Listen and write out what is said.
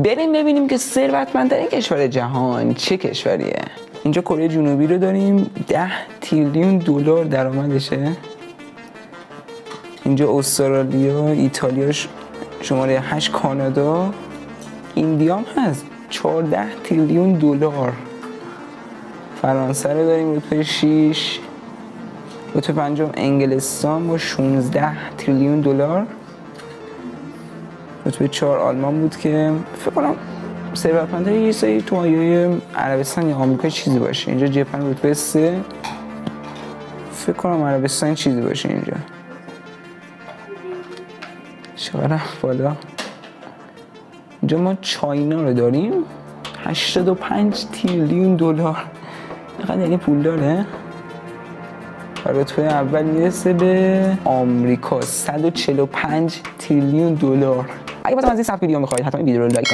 بریم ببینیم که ثروتمندترین کشور جهان چه کشوریه. اینجا کره جنوبی رو داریم 10 تریلیون دلار درآمدشه. اینجا استرالیا، ایتالیا شماره 8، کانادا، ایندیا هم هست 14 تریلیون دلار. فرانسه رو داریم رتبه 6. رتبه 5 انگلستان با 16 تریلیون دلار. رتبه 4 آلمان بود که فکر کنم ثروتمندترین یه سری تو آیای عربستان یا آمریکا چیزی باشه. اینجا ژاپن رتبه 3. فکر کنم عربستان چیزی باشه. اینجا چقدر بالا. اینجا ما چاینا رو داریم 85 تریلیون دلار. اینقدر یعنی پول داره. رتبه اول میرسه به آمریکا 145 تریلیون دلار. اگه بازم از این سبک ویدیو میخواید حتما این ویدیو رو لایک